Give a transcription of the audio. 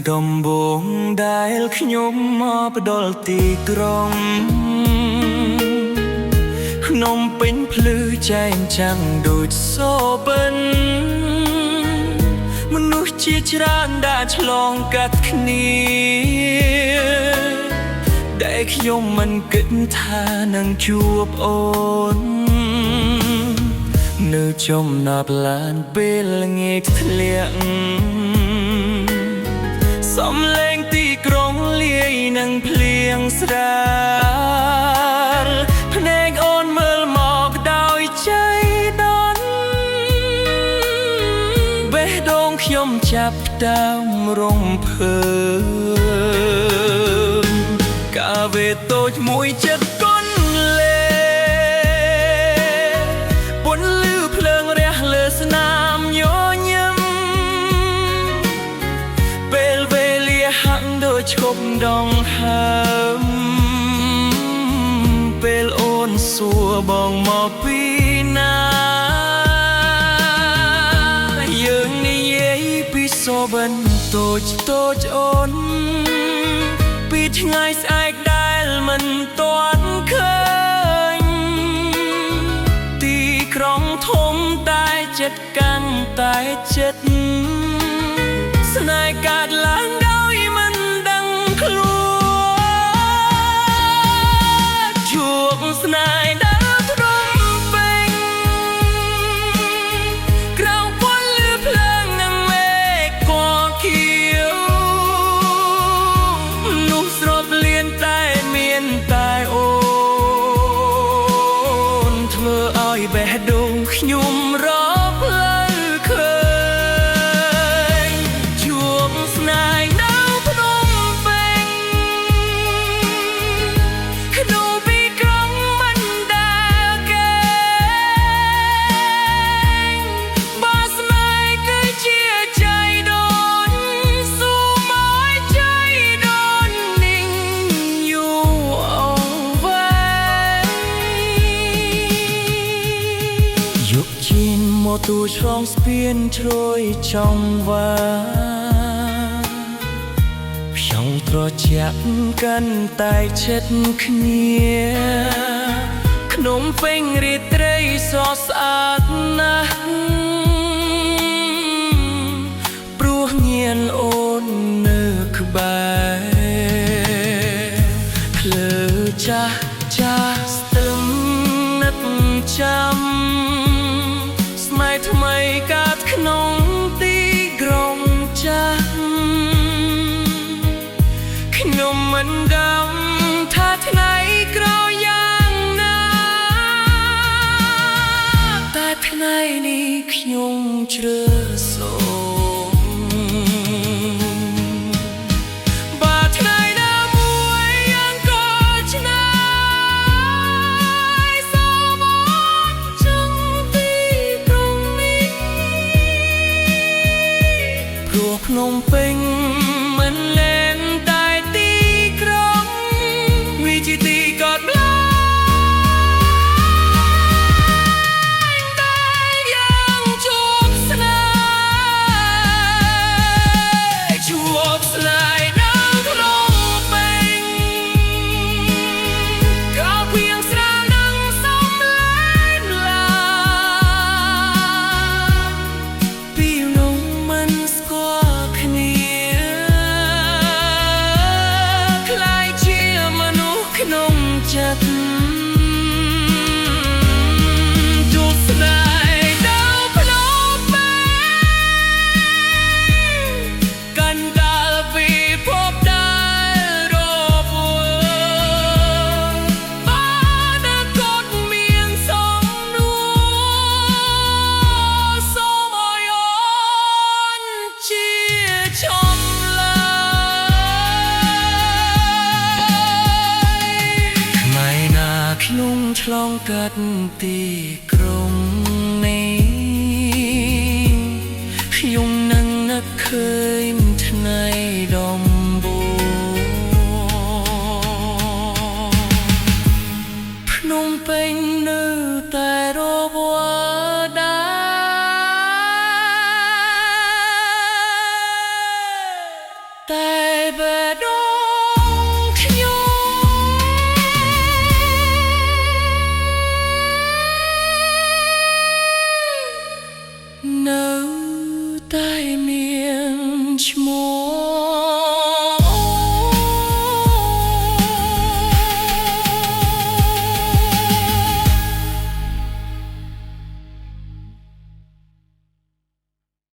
ដំបងដែលខ្ញុំមកផ្ដល់ទីក្រុងភ្នំពេញភ្លឺចែងចាំងដូចសូបិនមនុស្សជាច្រើនដែលឆ្លងកាត់គ្នាដែលខ្ញុំមិនគិតថានឹងជួបអូននៅចំណាប់ឡានពេលល្ងាចធ្លាក់សំឡេងទីក្រុងលាយនឹងភ្លៀងស្រាលភ្នែកអូនមើលមកដោយใจដន់បេះដូងខ្ញុំចាប់ដើមរំភើបកាវេតូចមួយចិត្តកូនលេពន្លឺភ្លើងរះលើស្នាមញញឹមពេលវេលាហាក់ដូចឈប់ដង្ហើមពេលអូនសួរបងមកពីណាយើងនិយាយពីសូបិនតូចតូចអូនពីថ្ងៃស្អែកដែលមិនទាន់ឃើញទីក្រុងធំតែចិត្តកាន់តែចិត្តស្នេហ៍កើតឡើងដោយមិនដឹងខ្លួនជួបស្នេហ៍ដើរទ្រង់ពេញក្រៅពន្លឺភ្លើងនឹងមេឃពណ៌ខៀវនោះស្រស់លៀនតែមានតែអូនធ្វើឲ្យបេះដូងខ្ញុំរកផ្លូវឃើញជួបស្នេហ៍នៅភ្នំពេញក្នុងពីក្រុងមិនដែលគេបើស្នេហ៍គឺជាใจដូចស៊ូមកใจដូចนิ่งอยู่เอาไว้យកជិនមកទូឆ្លងស្ពានជ្រោយចង់វ៉ាខ្ញុំត្រជាក់កាន់តែជិតគ្នាក្នុងពេញរាត្រីសស្អាតណាស់ព្រោះញៀនអូននៅក្បែរភ្លើចាស់ចាស់ស្ទឹងនឹកចាំស្នេហ៍ថ្មីកើតក្នុងទីក្រុងចាស់ខ្ញុំមិនដឹងថាថ្ងៃក្រោយយ៉ាងណាតែថ្ងៃនេះខ្ញុំជ្រើសសូមបើថ្ងៃណាមួយអង្គឆ្ងាយសូមអូនចង់ទីក្រុងនេះព្រោះភ្នំពេញមិនលែងតែទីក្រុងវាជាទីកត់ក្លែងតែយ៉ាងជួបស្នេហ៍ជួបស្នេហ៍នៅក្នុងពេញក៏ភៀងស្រាលនឹងសំឡេងឡាពីនោះមិនស្គាល់គ្នាខ្លាយជាមនុស្សក្នុងចិត្តជួបស្នេហ៍នៅភ្នំពេញកាន់កាលពីភពដែលរវល់បានកូនមានសំនួរសូមឲ្យអូនជាឈប់ឡើយថ្ងៃណាខ្ញុំឆ្លងកាត់ទីក្រុងនេះខ្ញុំនឹងនឹកឃើញថ្ងៃដំបូងភ្នំពេញនៅតែរវល់ដែរតែ Baby,